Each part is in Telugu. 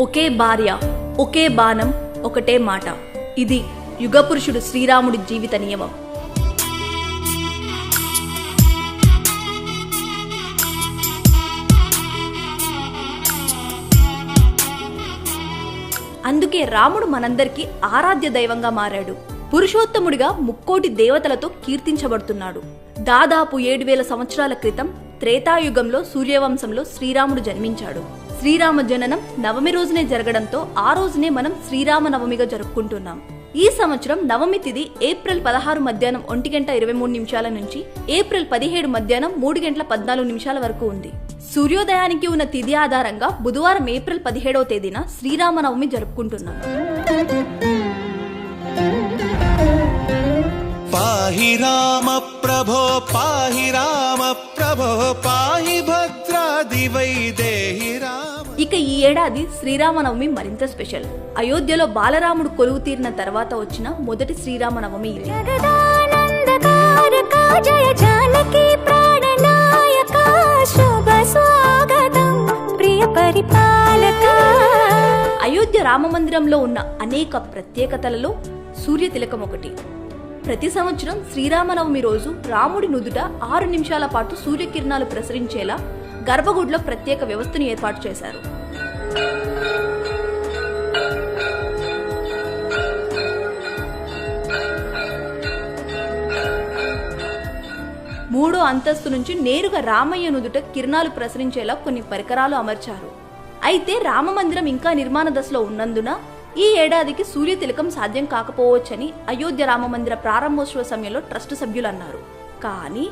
ఒకే భార్య, ఒకే బాణం, ఒకటే మాట. ఇది యుగపురుషుడు శ్రీరాముడి జీవిత నియమం. అందుకే రాముడు మనందరికీ ఆరాధ్య దైవంగా మారాడు. పురుషోత్తముడిగా ముక్కోటి దేవతలతో కీర్తించబడుతున్నాడు. దాదాపు 7000 సంవత్సరాల క్రితం త్రేతాయుగంలో సూర్యవంశంలో శ్రీరాముడు జన్మించాడు. శ్రీరామ జననం నవమి రోజునే జరగడంతో ఆ రోజునే మనం శ్రీరామ నవమిగా జరుపుకుంటున్నాం. ఈ సంవత్సరం నవమి తిథి ఏప్రిల్ 16 మధ్యాహ్నం 1:23 నుంచి ఏప్రిల్ 17 మధ్యాహ్నం 3:14 వరకు ఉంది. సూర్యోదయానికి ఉన్న తిథి ఆధారంగా బుధవారం ఏప్రిల్ 17వ తేదీన శ్రీరామ నవమి జరుపుకుంటున్నాం. పాహి రామ ప్రభో పాహి రామ ప్రభో పాహి భద్రాది వైదేహి రామ. ఇక ఈ ఏడాది శ్రీరామనవమి మరింత స్పెషల్. అయోధ్యలో బాలరాముడు కొలువు తీరిన తర్వాత వచ్చిన మొదటి శ్రీరామనవమి ఇది. అయోధ్య రామమందిరంలో ఉన్న అనేక ప్రత్యేకతలలో సూర్య తిలకం ఒకటి. ప్రతి సంవత్సరం శ్రీరామనవమి రోజు రాముడి నుదుట 6 నిమిషాల పాటు సూర్యకిరణాలు ప్రసరించేలా గర్భగుడిలో ప్రత్యేక వ్యవస్థను ఏర్పాటు చేశారు. మూడో అంతస్తు నుంచి నేరుగా రామయ్య నుదుట కిరణాలు ప్రసరించేలా కొన్ని పరికరాలు అమర్చారు. అయితే రామమందిరం ఇంకా నిర్మాణ దశలో ఉన్నందున ఈ ఏడాదికి సూర్య తిలకం సాధ్యం కాకపోవచ్చని అయోధ్య రామమందిర ప్రారంభోత్సవ సమయంలో ట్రస్ట్ సభ్యులు అన్నారు. కానీ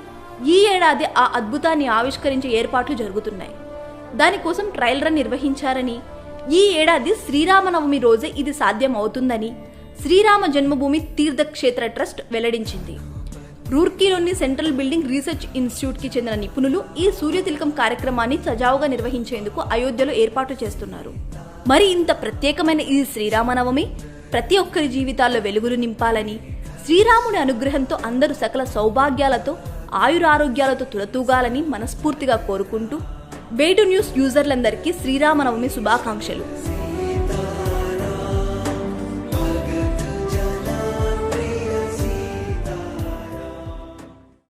ఈ ఏడాది ఆ అద్భుతాన్ని ఆవిష్కరించే ఏర్పాట్లు జరుగుతున్నాయి. దానికోసం ట్రయల్ రన్ నిర్వహించారని, ఈ ఏడాది శ్రీరామనవమి రోజే ఇది సాధ్యం అవుతుందని శ్రీరామ జన్మభూమి తీర్థక్షేత్ర ట్రస్ట్ వెల్లడించింది. రూర్కీలోని సెంట్రల్ బిల్డింగ్ రీసెర్చ్ ఇన్స్టిట్యూట్ కి చెందిన నిపుణులు ఈ సూర్యతిలకం కార్యక్రమాన్ని సజావుగా నిర్వహించేందుకు అయోధ్యలో ఏర్పాటు చేస్తున్నారు. మరి ఇంత ప్రత్యేకమైన ఈ శ్రీరామనవమి ప్రతి ఒక్కరి జీవితాల్లో వెలుగులు నింపాలని, శ్రీరాముడి అనుగ్రహంతో అందరూ సకల సౌభాగ్యాలతో ఆయురారోగ్యాలతో తులతూగాలని మనస్ఫూర్తిగా కోరుకుంటూ వేటు న్యూస్ యూజర్లందరికీ శ్రీరామనవమి శుభాకాంక్షలు.